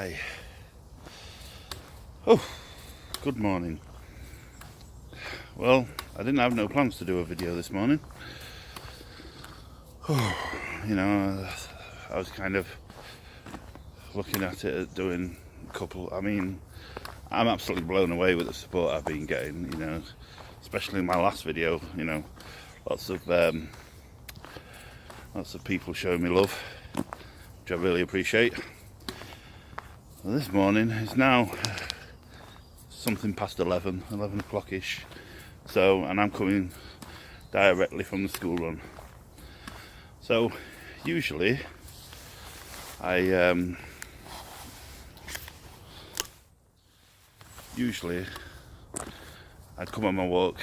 Hey. Oh, good morning. Well, I didn't have no plans to do a video this morning. I was kind of looking at it at doing a couple. I'm absolutely blown away with the support I've been getting, especially in my last video, lots of people showing me love, which I really appreciate. Well, this morning is now something past 11 o'clock-ish, and I'm coming directly from the school run. So usually I'd come on my walk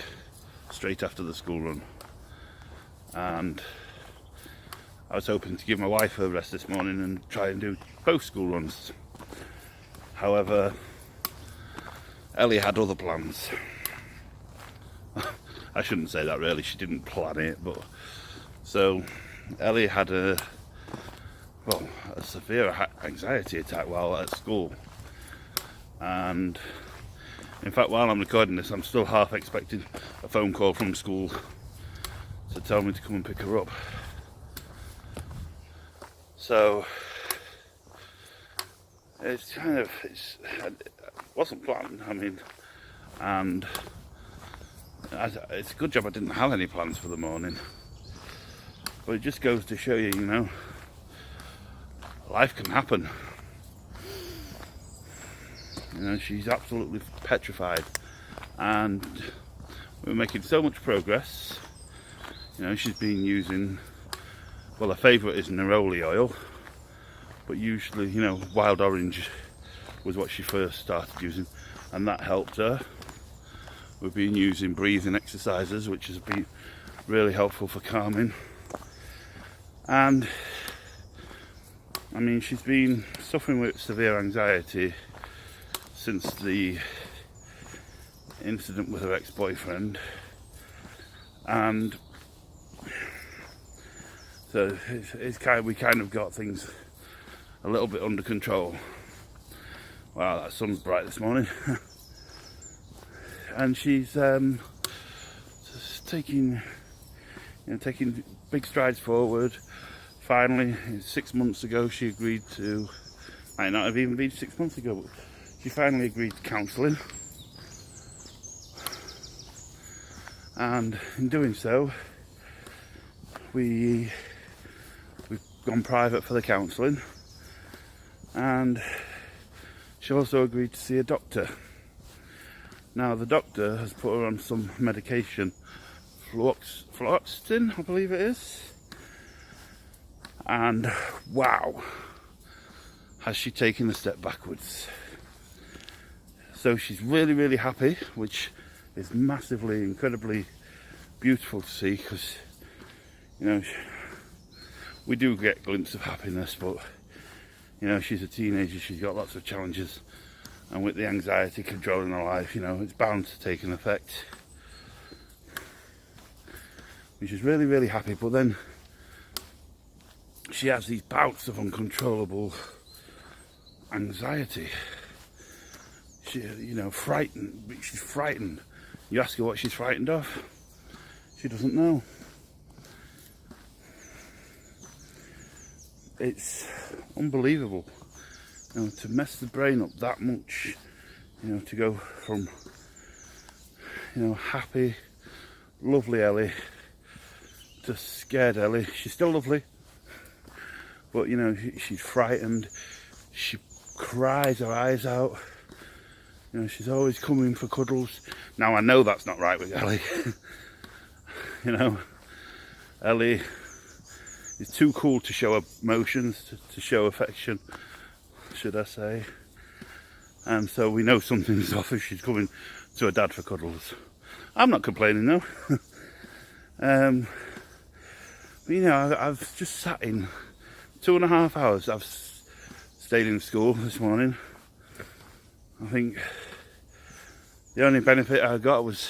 straight after the school run, and I was hoping to give my wife a rest this morning and try and do both school runs. However, Ellie had other plans. I shouldn't say that really, she didn't plan it, but so Ellie had a severe anxiety attack while at school, and in fact while I'm recording this I'm still half expecting a phone call from school to tell me to come and pick her up. So it wasn't planned, and it's a good job I didn't have any plans for the morning. But it just goes to show you, life can happen. She's absolutely petrified, and we're making so much progress. She's been using, her favourite is neroli oil, but usually, wild orange was what she first started using, and that helped her. We've been using breathing exercises, which has been really helpful for calming. And she's been suffering with severe anxiety since the incident with her ex-boyfriend, and so we kind of got things a little bit under control. Wow, that sun's bright this morning. And she's just taking big strides forward. Finally, 6 months ago, she agreed to, might not have even been 6 months ago, but she finally agreed to counselling. And in doing so, we've gone private for the counselling, and she also agreed to see a doctor. Now the doctor has put her on some medication, fluoxetine, I believe it is, and wow, has she taken a step backwards. So she's really, really happy, which is massively, incredibly beautiful to see, because we do get a glimpse of happiness, but she's a teenager, she's got lots of challenges, and with the anxiety controlling her life, it's bound to take an effect. Which is really, really happy, but then she has these bouts of uncontrollable anxiety. She, frightened. She's frightened. You ask her what she's frightened of, she doesn't know. It's unbelievable, to mess the brain up that much, to go from, happy, lovely Ellie to scared Ellie. She's still lovely, but she's frightened. She cries her eyes out. She's always coming for cuddles. Now I know that's not right with Ellie. Ellie is too cool to show emotions, to show affection, should I say. And so we know something's off if she's coming to her dad for cuddles. I'm not complaining though. But I've just sat in 2.5 hours. I've stayed in school this morning. I think the only benefit I got was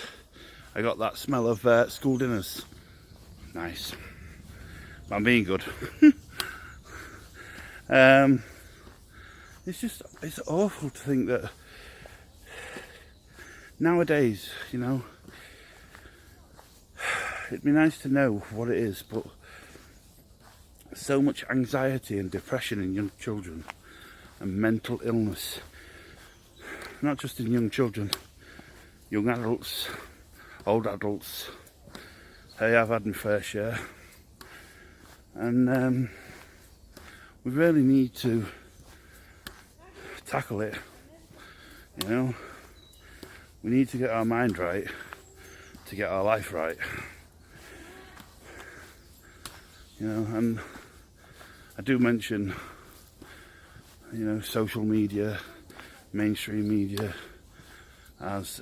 I got that smell of school dinners. Nice. I'm being good. it's awful to think that nowadays, you know, it'd be nice to know what it is, but so much anxiety and depression in young children and mental illness, not just in young children, young adults, old adults. Hey, I've had my fair share, and we really need to tackle it. You know, we need to get our mind right to get our life right. You know, and I do mention, you know, social media, mainstream media as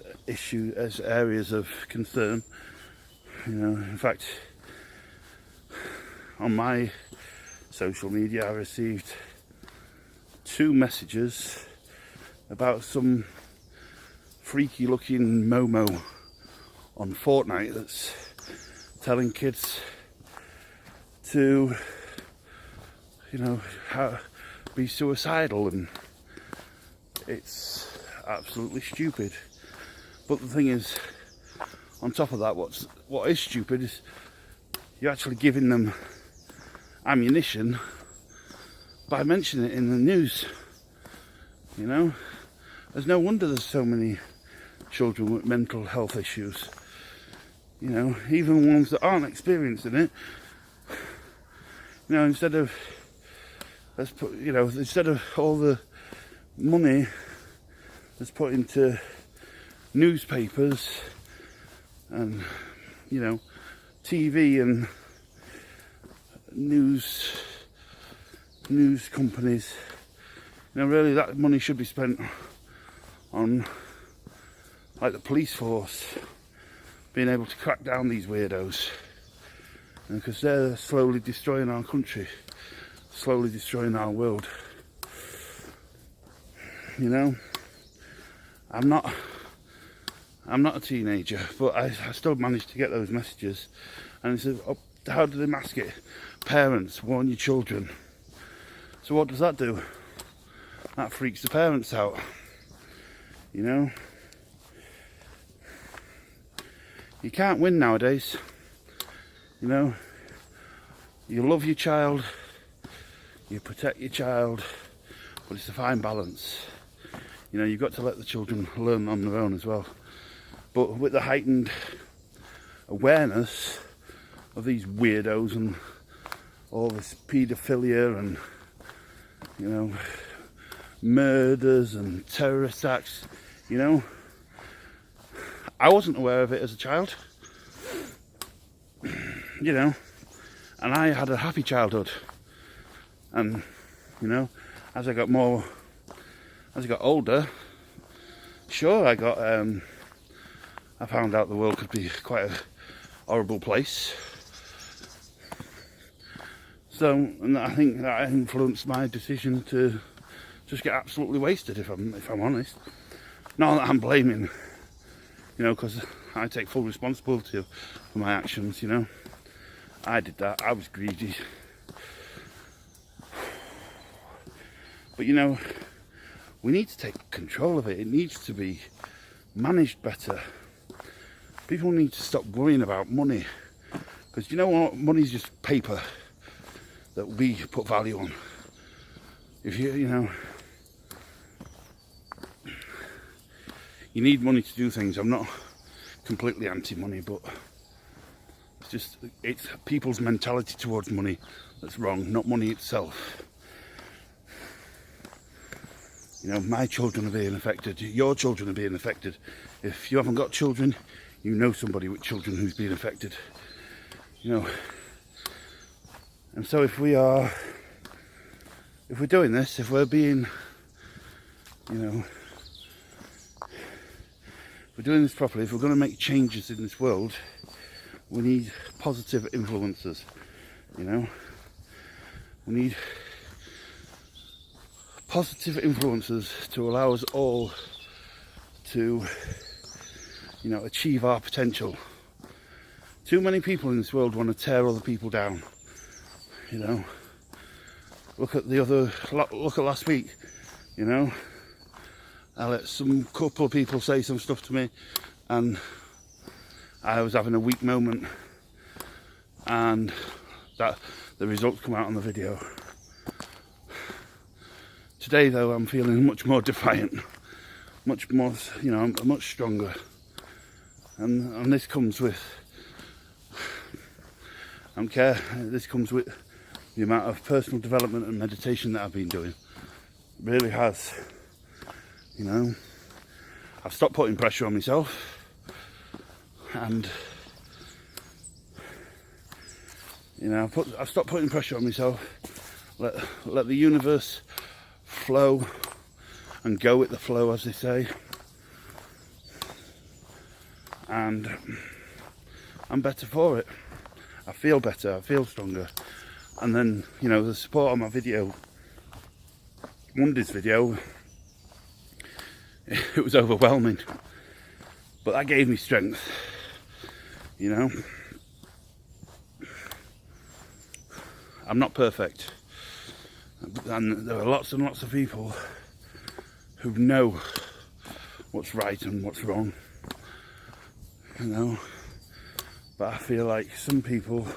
areas of concern. You know, in fact, on my social media I received 2 messages about some freaky looking Momo on Fortnite that's telling kids to, you know, be suicidal, and it's absolutely stupid. But the thing is, on top of that, what is stupid is you're actually giving them ammunition by mentioning it in the news. You know, there's no wonder there's so many children with mental health issues. You know, even ones that aren't experiencing it. You know, instead of all the money that's put into newspapers and, you know, TV and news companies, you know, really that money should be spent on, like, the police force being able to crack down these weirdos, because they're slowly destroying our country, slowly destroying our world. You know, I'm not a teenager, but I still managed to get those messages, and it says, oh, how do they mask it? Parents, warn your children. So what does that do? That freaks the parents out. You know, you can't win nowadays. You know, you love your child, you protect your child, but it's a fine balance. You know, you've got to let the children learn on their own as well. But with the heightened awareness of these weirdos and all this paedophilia and, you know, murders and terrorist acts, you know, I wasn't aware of it as a child. You know, and I had a happy childhood, and, you know, as I got older, sure, I found out the world could be quite a horrible place. So, and I think that influenced my decision to just get absolutely wasted, if I'm honest. Not that I'm blaming, you know, because I take full responsibility for my actions, you know. I did that, I was greedy. But, you know, we need to take control of it. It needs to be managed better. People need to stop worrying about money, because, you know what, money's just paper that we put value on. If you know, you need money to do things. I'm not completely anti-money, but it's people's mentality towards money that's wrong, not money itself. You know, my children are being affected, your children are being affected. If you haven't got children, you know somebody with children who's being affected. You know, and so if we're doing this, if we're being, you know, if we're doing this properly, if we're going to make changes in this world, we need positive influences. You know, we need positive influences to allow us all to, you know, achieve our potential. Too many people in this world want to tear other people down. You know, look at last week. you know. I let some couple of people say some stuff to me, and I was having a weak moment, and that the results come out on the video. Today though, I'm feeling much more defiant, much more, you know, I'm much stronger, and this comes with, I don't care, this comes with the amount of personal development and meditation that I've been doing. It really has, you know. I've stopped putting pressure on myself, and you know, I've stopped putting pressure on myself. Let the universe flow and go with the flow, as they say. And I'm better for it. I feel better, I feel stronger. And then, you know, the support on my video, Monday's video, it was overwhelming. But that gave me strength, you know. I'm not perfect. And there are lots and lots of people who know what's right and what's wrong, you know. But I feel like some people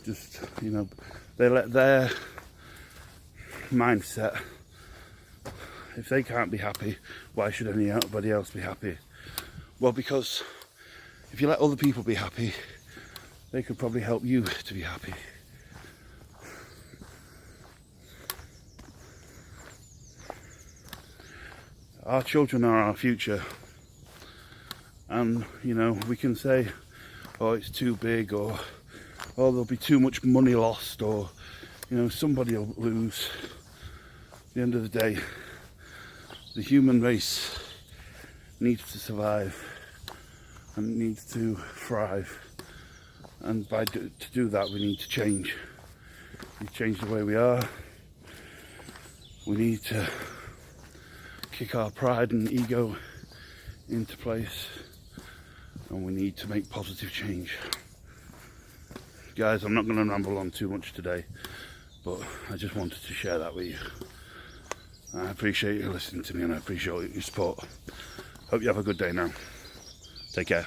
just, you know, they let their mindset, if they can't be happy, why should anybody else be happy? Well, because if you let other people be happy, they could probably help you to be happy. Our children are our future, and you know, we can say, oh, it's too big, or oh, there'll be too much money lost, or you know, somebody will lose. At the end of the day, the human race needs to survive and needs to thrive, and to do that we need to change. We change the way we are. We need to kick our pride and ego into place, and we need to make positive change. Guys, I'm not going to ramble on too much today, but I just wanted to share that with you. I appreciate you listening to me, and I appreciate your support. Hope you have a good day now. Take care.